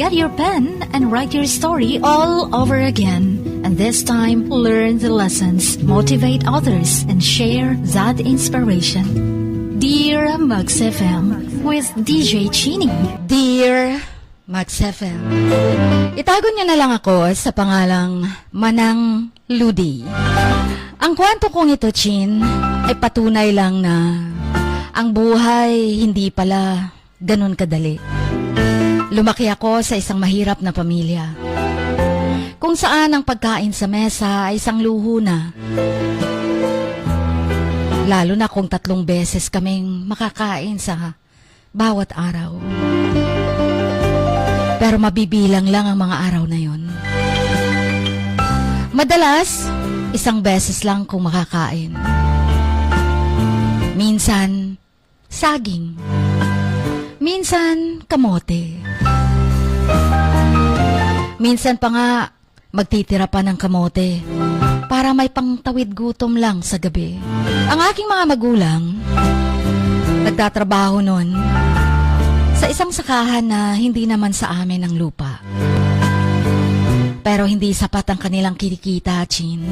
Get your pen and write your story all over again. And this time, learn the lessons, motivate others, and share that inspiration. Dear Max FM with DJ Chini. Dear Max FM, itago niyo na lang ako sa pangalang Manang Ludi. Ang kwento kong ito, Chin, ay patunay lang na ang buhay hindi pala ganun kadali. Lumaki ako sa isang mahirap na pamilya, kung saan ang pagkain sa mesa ay isang luho na. Lalo na kung 3 beses kaming makakain sa bawat araw. Pero mabibilang lang ang mga araw na yon. Madalas, 1 beses lang kung makakain. Minsan, saging. Minsan, kamote. Minsan pa nga, magtitira pa ng kamote para may pangtawid gutom lang sa gabi. Ang aking mga magulang, nagtatrabaho nun sa isang sakahan na hindi naman sa amin ang lupa. Pero hindi sapat ang kanilang kinikita, Chin,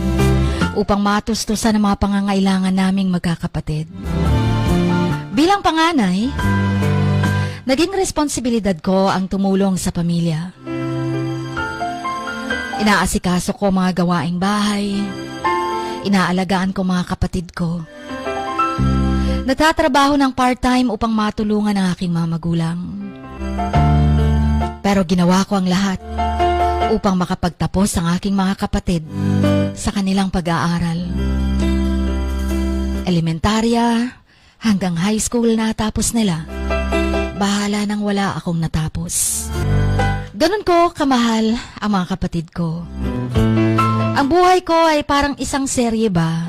upang matustusan ang mga pangangailangan naming magkakapatid. Bilang panganay, naging responsibilidad ko ang tumulong sa pamilya. Inaasikaso ko mga gawaing bahay, inaalagaan ko mga kapatid ko. Nagtatrabaho ng part-time upang matulungan ang aking mga magulang. Pero ginawa ko ang lahat upang makapagtapos ang aking mga kapatid sa kanilang pag-aaral. Elementarya hanggang high school na tapos nila. Bahala nang wala akong natapos. Ganun ko kamahal ang mga kapatid ko. Ang buhay ko ay parang isang serye ba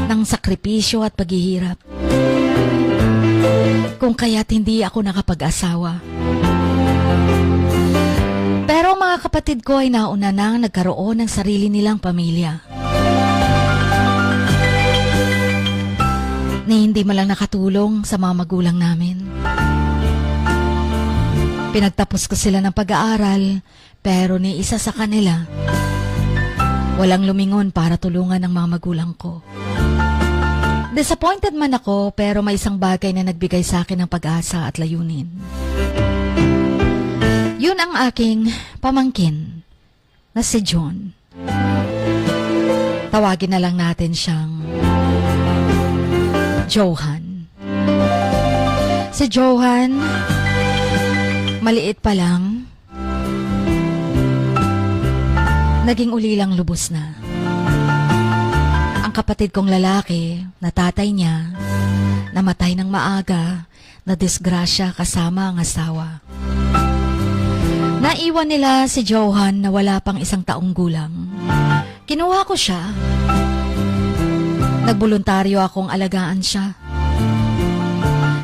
ng sakripisyo at paghihirap. Kung kaya't hindi ako nakapag-asawa. Pero mga kapatid ko ay nauna nang nagkaroon ng sarili nilang pamilya. Ni hindi man lang nakatulong sa mga magulang namin. Pinagtapos ko sila ng pag-aaral, pero ni isa sa kanila, walang lumingon para tulungan ang mga magulang ko. Disappointed man ako, pero may isang bagay na nagbigay sa akin ng pag-asa at layunin. Yun ang aking pamangkin na si John. Tawagin na lang natin siyang Johan. Si Johan, maliit pa lang, naging ulilang lubos na. Ang kapatid kong lalaki, na tatay niya, namatay ng maaga, na disgrasya kasama ang asawa. Naiwan nila si Johan na wala pang 1 taong gulang. Kinuha ko siya. Nagboluntaryo akong alagaan siya.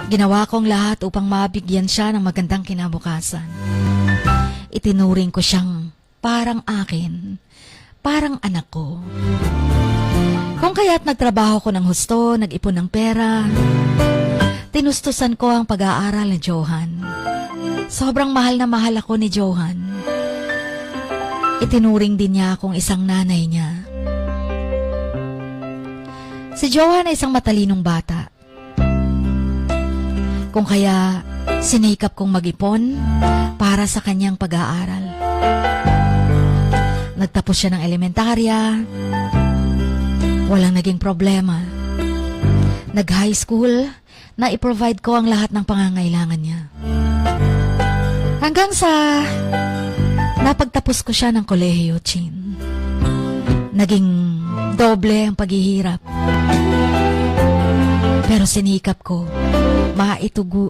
Ginawa kong lahat upang mabigyan siya ng magandang kinabukasan. Itinuring ko siyang parang akin, parang anak ko. Kung kaya't nagtrabaho ko ng husto, nag-ipon ng pera, tinustusan ko ang pag-aaral ni Johan. Sobrang mahal na mahal ako ni Johan. Itinuring din niya akong isang nanay niya. Si Johan ay isang matalinong bata. Kung kaya sinikap kong mag-ipon para sa kanyang pag-aaral. Nagtapos siya ng elementarya. Walang naging problema. Nag-high school, na i-provide ko ang lahat ng pangangailangan niya. Hanggang sa napagtapos ko siya ng kolehiyo, Chin. Naging doble ang paghihirap. Pero sinikap ko,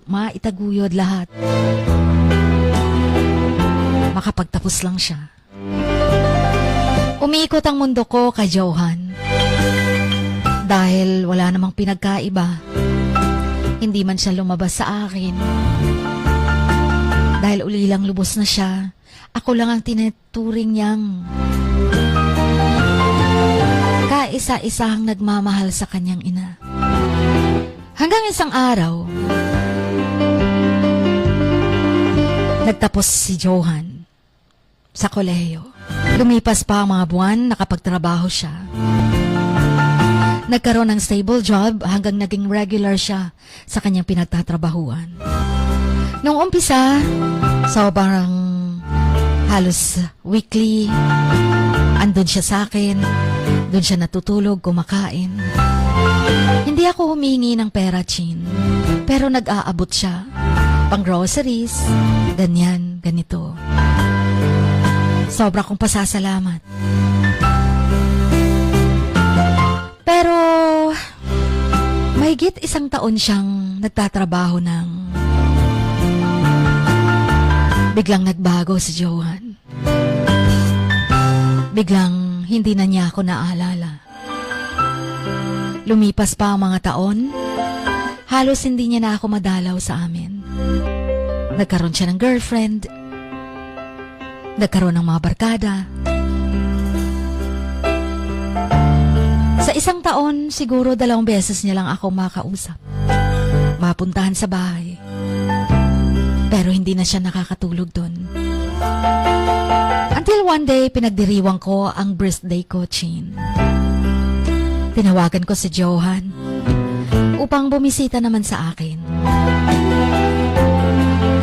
maitaguyod lahat. Makapagtapos lang siya. Umiikot ang mundo ko kay Johan. Dahil wala namang pinagkaiba. Hindi man siya lumabas sa akin. Dahil ulilang lubos na siya, ako lang ang tinuturing niyang kaisa-isang nagmamahal sa kanyang ina. Hanggang isang araw, Nagtapos si Johan sa kolehiyo. Lumipas pa ang mga buwan, nakapagtrabaho siya. Nagkaroon ng stable job hanggang naging regular siya sa kanyang pinagtatrabahuan. Noong umpisa, sobrang halos weekly, andun siya sa akin, doon siya natutulog, kumakain. Hindi ako humingi ng pera, Chin, pero nag-aabot siya. Pang groceries, ganyan, ganito. Sobra kong pasasalamat. Pero, mahigit 1 taon siyang nagtatrabaho ng biglang nagbago si Johan. Biglang hindi na niya ako naalala. Lumipas pa ang mga taon, halos hindi niya na ako madalaw sa amin. Nagkaroon siya ng girlfriend, nagkaroon ng mga barkada. Sa 1 taon, siguro 2 beses niya lang ako makausap. Mapuntahan sa bahay. Pero hindi na siya nakakatulog doon. Until one day, pinagdiriwang ko ang birthday ko, Chin. Tinawagan ko si Johan upang bumisita naman sa akin.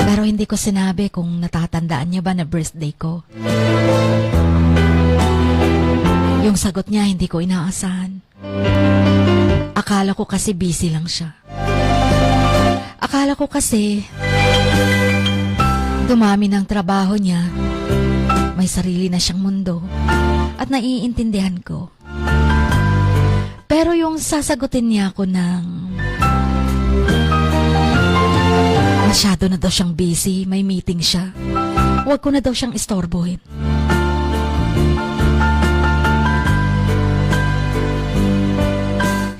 Pero hindi ko sinabi kung natatandaan niya ba na birthday ko. Yung sagot niya hindi ko inaasahan. Akala ko kasi busy lang siya. Akala ko kasi dumami ng trabaho niya, may sarili na siyang mundo at naiintindihan ko. Pero yung sasagutin niya ako ng masyado na daw siyang busy, may meeting siya, huwag ko na daw siyang istorbohin.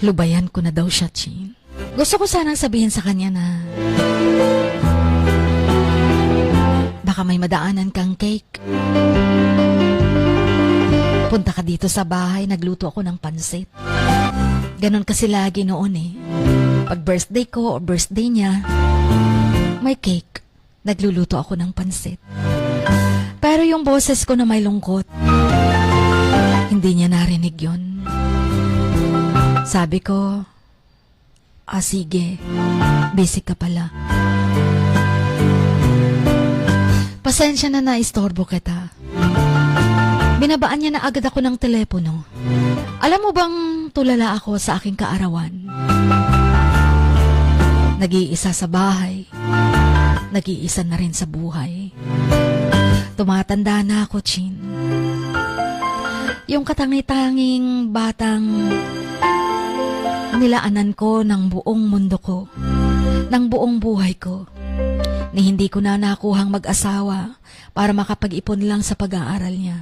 Lubayan ko na daw siya, Chin. Gusto ko sanang sabihin sa kanya na baka may madaanan kang cake. Punta ka dito sa bahay, nagluto ako ng pansit. Ganon kasi lagi noon eh. Pag birthday ko o birthday niya, may cake. Nagluluto ako ng pansit. Pero yung boses ko na may lungkot, hindi niya narinig yun. Sabi ko, sige, busy ka pala. Pasensya na naistorbo kita. Binabaan niya na agad ako ng telepono. Alam mo bang tulala ako sa aking kaarawan? Nag-iisa sa bahay. Nag-iisa na rin sa buhay. Tumatanda na ako, Chin. Yung katangi-tanging batang nilaanan ko ng buong mundo ko, ng buong buhay ko, ni hindi ko na nakuhang mag-asawa para makapag-ipon lang sa pag-aaral niya.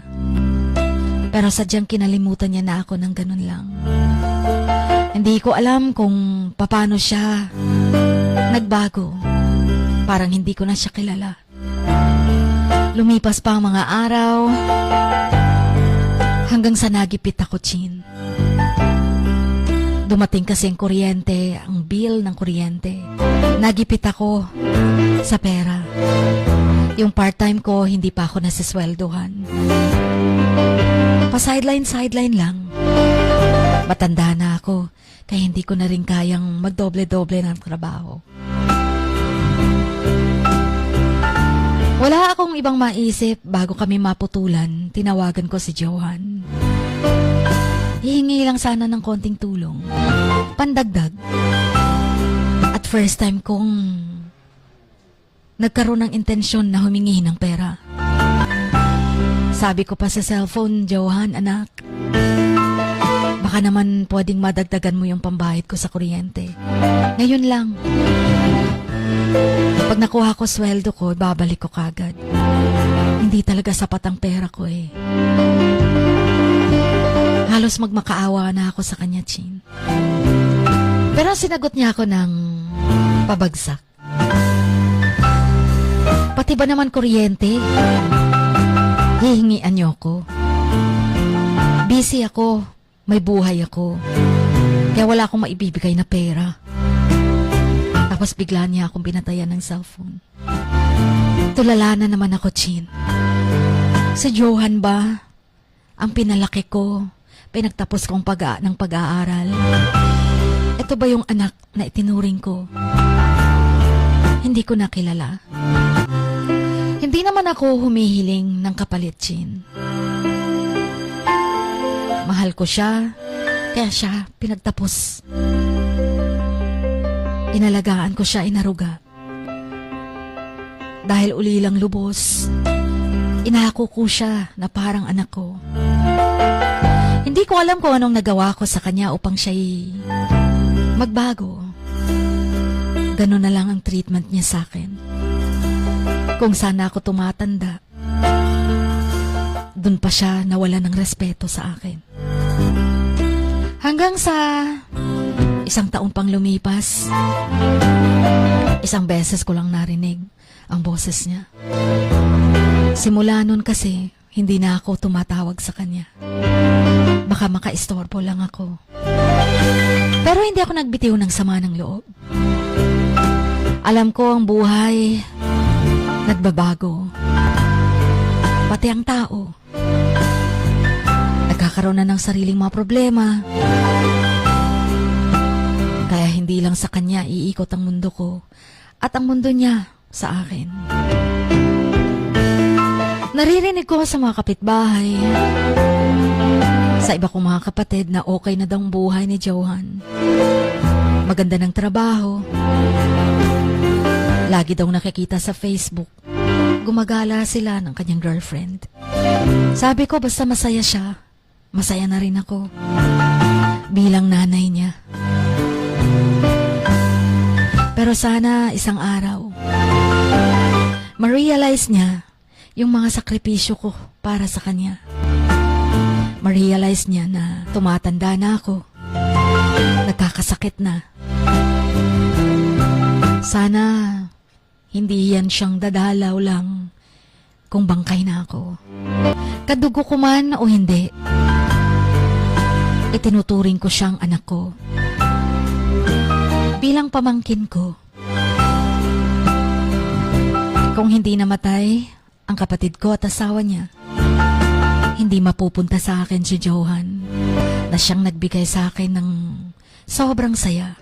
Pero sadyang kinalimutan niya na ako ng ganun lang. Hindi ko alam kung paano siya nagbago. Parang hindi ko na siya kilala. Lumipas pa ang mga araw hanggang sa nagipit ako, Chin. Dumating kasi ang kuryente, ang bill ng kuryente. Nagipit ako sa pera. Yung part-time ko, hindi pa ako nasisweldohan. Pa-sideline lang. Matanda na ako, kaya hindi ko na rin kayang magdoble-doble ng trabaho. Wala akong ibang maisip bago kami maputulan. Tinawagan ko si Johan. Hihingi lang sana ng konting tulong. Pandagdag. At first time kong nagkaroon ng intensyon na humingi ng pera. Sabi ko pa sa cellphone, Johan, anak, baka naman pwedeng madagdagan mo yung pambayad ko sa kuryente. Ngayon lang. Pag nakuha ko sweldo ko, babalik ko kagad. Hindi talaga sapat ang pera ko eh. Halos magmakaawa na ako sa kanya, Chin. Pero sinagot niya ako ng pabagsak. Pati ba naman kuryente? Hihingian niyo ako. Busy ako. May buhay ako. Kaya wala akong maibibigay na pera. Tapos bigla niya akong binatayan ng cellphone. Tulala na naman ako, Chin. Si Johan ba? Ang pinalaki ko, pinagtapos kong ng pag-aaral. Ito ba yung anak na itinuring ko? Hindi ko nakilala. Hindi naman ako humihiling ng kapalit, Chin. Mahal ko siya, kaya siya pinagtapos. Inalagaan ko siya inaruga. Dahil ulilang lubos, inako ko siya na parang anak ko. Hindi ko alam kung anong nagawa ko sa kanya upang siya'y magbago. Ganun na lang ang treatment niya sa akin. Kung sana ako tumatanda, dun pa siya nawala ng respeto sa akin. Hanggang sa 1 taon pang lumipas, 1 beses ko lang narinig ang boses niya. Simula nun kasi, hindi na ako tumatawag sa kanya. Baka makaistorbo lang ako. Pero hindi ako nagbitiw ng sama ng loob. Alam ko ang buhay nagbabago. Pati ang tao nagkakaroon na ng sariling mga problema. Kaya hindi lang sa kanya iikot ang mundo ko at ang mundo niya sa akin. Naririnig ko sa mga kapitbahay, sa iba kong mga kapatid na okay na daw ang buhay ni Johan. Maganda ng trabaho. Lagi daw nakikita sa Facebook. Gumagala sila ng kanyang girlfriend. Sabi ko basta masaya siya, masaya na rin ako. Bilang nanay niya. Pero sana isang araw, ma-realize niya yung mga sakripisyo ko para sa kanya. Ma-realize niya na tumatanda na ako. Nagkakasakit na. Sana hindi yan siyang dadalaw lang kung bangkay na ako. Kadugo ko man o hindi, itinuturing ko siyang anak ko. Bilang pamangkin ko. Kung hindi namatay ang kapatid ko at asawa niya, hindi mapupunta sa akin si Johan na siyang nagbigay sa akin ng sobrang saya.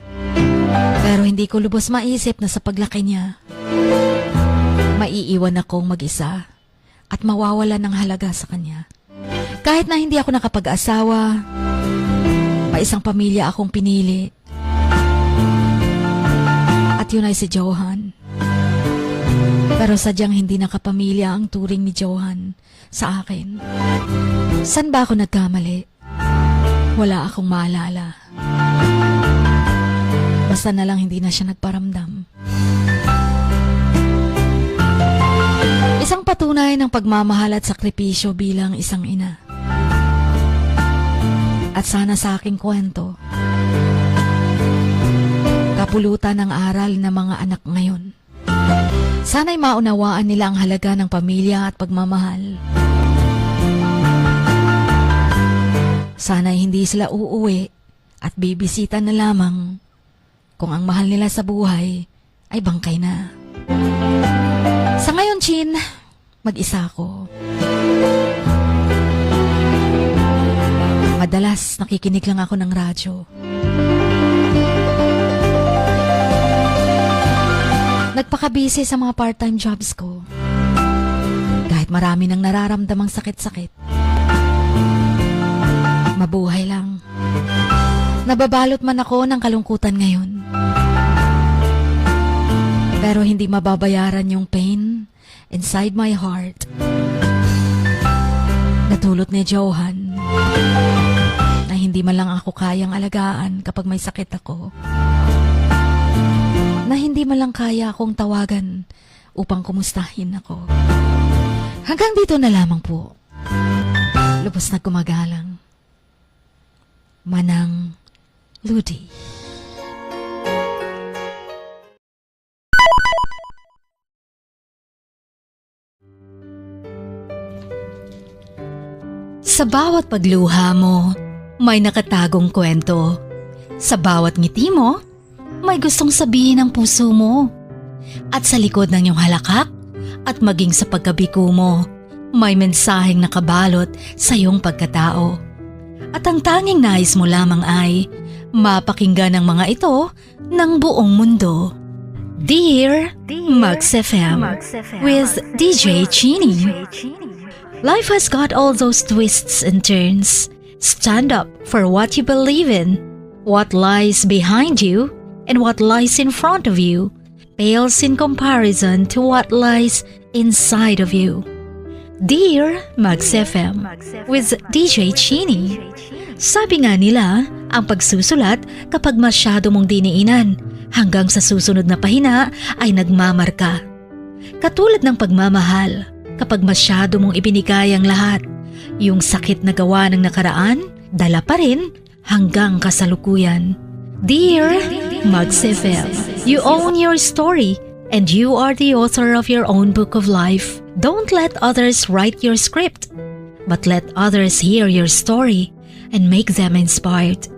Pero hindi ko lubos maisip na sa paglaki niya, maiiwan akong mag-isa at mawawala ng halaga sa kanya. Kahit na hindi ako nakapag-asawa, may isang pamilya akong pinili. At yun ay si Johan. Pero sadyang hindi nakapamilya ang turing ni Johan sa akin. San ba ako nagkamali? Wala akong maalala. Basta na lang hindi na siya nagparamdam. Isang patunay ng pagmamahal at sakripisyo bilang isang ina. At sana sa aking kwento, kapulutan ng aral ng mga anak ngayon. Sana'y maunawaan nila ang halaga ng pamilya at pagmamahal. Sana'y hindi sila uuwi at bibisita na lamang kung ang mahal nila sa buhay ay bangkay na. Sa ngayon, Chin, mag-isa ako. Madalas nakikinig lang ako ng radyo. Nagpakabisi sa mga part-time jobs ko. Kahit marami nang nararamdamang sakit-sakit. Mabuhay lang. Nababalot man ako ng kalungkutan ngayon. Pero hindi mababayaran yung pain inside my heart. Natulot ni Johan na hindi man lang ako kayang alagaan kapag may sakit ako. Na hindi man lang kaya akong tawagan upang kumustahin ako. Hanggang dito na lamang po. Lubos na gumagalang. Manang Ludi. Sa bawat pagluha mo, may nakatagong kwento. Sa bawat ngiti mo, may gustong sabihin ang puso mo. At sa likod ng iyong halakak, at maging sa pagkabiko mo. May mensaheng nakabalot sa iyong pagkatao. At ang tanging nais mo lamang ay mapakinggan ang mga ito ng buong mundo. Dear Max FM with DJ Chini. Life has got all those twists and turns. Stand up for what you believe in. What lies behind you and what lies in front of you pales in comparison to what lies inside of you. Dear Max FM with DJ Chini. Sabi nga nila, ang pagsusulat kapag masyado mong diniinan hanggang sa susunod na pahina ay nagmamarka. Katulad ng pagmamahal, kapag masyado mong ibinigay ang lahat, yung sakit na gawa ng nakaraan, dala pa rin hanggang kasalukuyan. Dear Max FM, you own your story and you are the author of your own book of life. Don't let others write your script, but let others hear your story and make them inspired.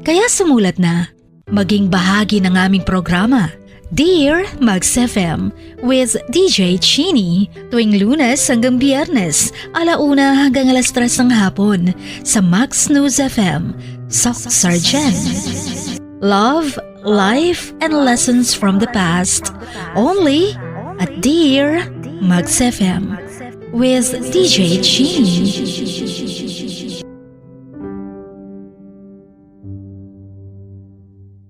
Kaya sumulat na, maging bahagi ng aming programa, Dear Max FM with DJ Chini, tuwing Lunes hanggang Biyernes, 1:00 hanggang 3:00 ng hapon sa Max News FM, Sock Sargent. Love, life, and lessons from the past, only at Dear Max FM with DJ Chini.